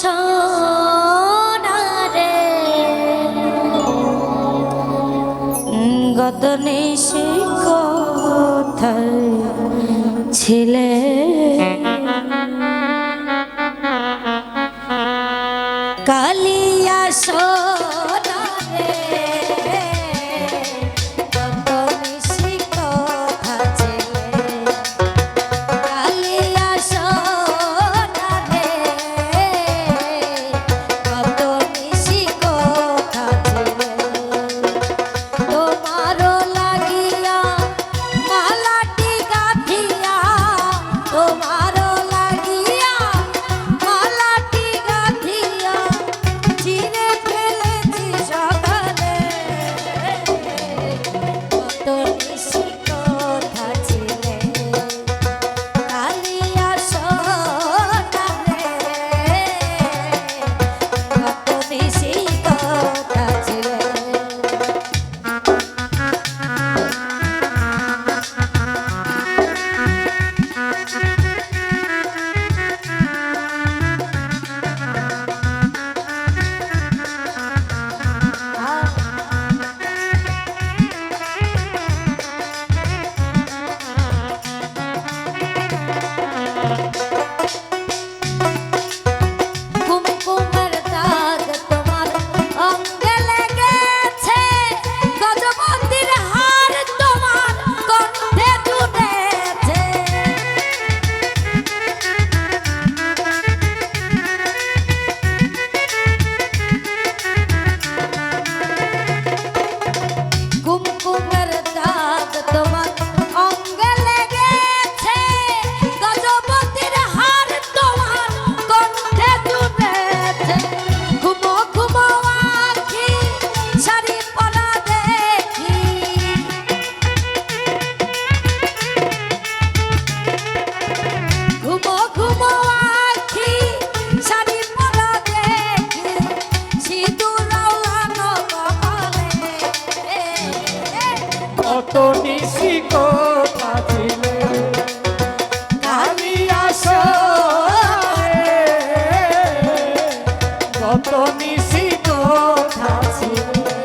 সোনারে গত নিশি কোথায় ছিলে কালিয়া সোনারে গত নিশি কোথায় ছিলে কালিয়া সোনারে গত নিশি কোথায় ছিলে তোমারও লাগিয়া মালাটি গাঁথিয়া তোমারও লাগিয়া মালাটি গাঁথিয়া চিনে ফেলেছি সকালে কত নিশি কোথায় ছিলে কালিয়া সোনারে কত নিশি কোথায় ছিলে কুমকুমের দাগ তোমার অঙ্গে লেগেছে গজমন্দির হার তোমার কণ্ঠে জুটেছে কুমকুমের দাগ তোমার অঙ্গে লেগেছে গজমন্দির হার তোমার কণ্ঠে জুটেছে ঘুমো ঘুমো আঁখি শাড়ি পরা দেখি ঘুমো ঘুমো আঁখি শাড়ি পরা দেখি সিঁদুর লাগানো কপালে কত নিশি কোথায় ছিলে কালিয়া সোনারে কত নিশি কোথায় ছিলে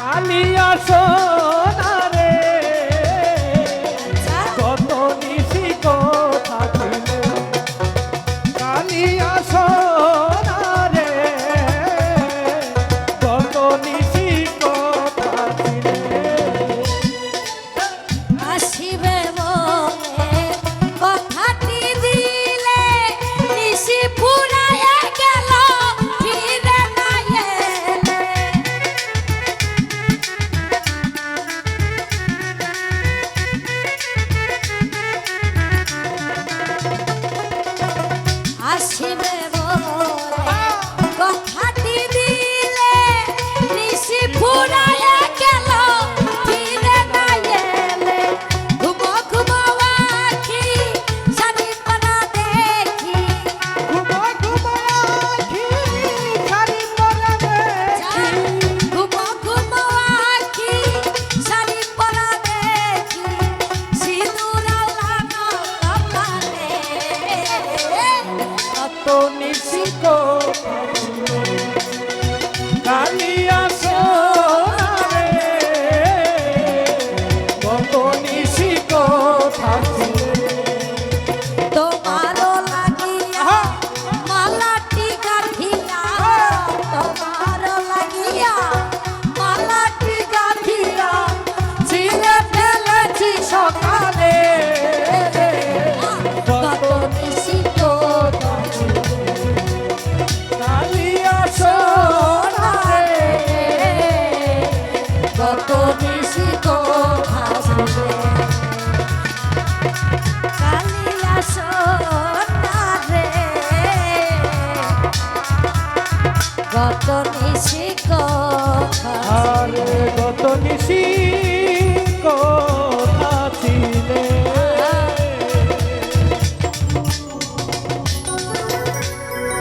কালিয়া সোনারে কত নিশি কোথায় ছিলে কালিয়া সোনারে কত নিশি কোথায় ছিলে আসিবে বলে কথাটি দিলে নিশি ফুরাইয়া গেল ফিরে না এলে আসিবে বলে কথাটি দিলে নিশি ফুরাইয়া গেল ফিরে না এলে ঘুমো ঘুমো আঁখি শাড়ি পরা দেখি ঘুমো ঘুমো আঁখি শাড়ি পরা দেখি ঘুমো ঘুমো আঁখি শাড়ি পরা দেখি সিঁদুর লাগানো কপালে কত নিশি কোথায় ছিলে কালিয়া সোনারে কত নিশি কোথায় ছিলে তোমারও লাগিয়া মালাটি গাঁথিয়া তোমারও লাগিয়া মালাটি গাঁথিয়া ছিঁড়ে ফেলেছি সকালে কত নিশি কোথায় ছিলে কালিয়া সোনারে নিশি কথা আরে গত নিশি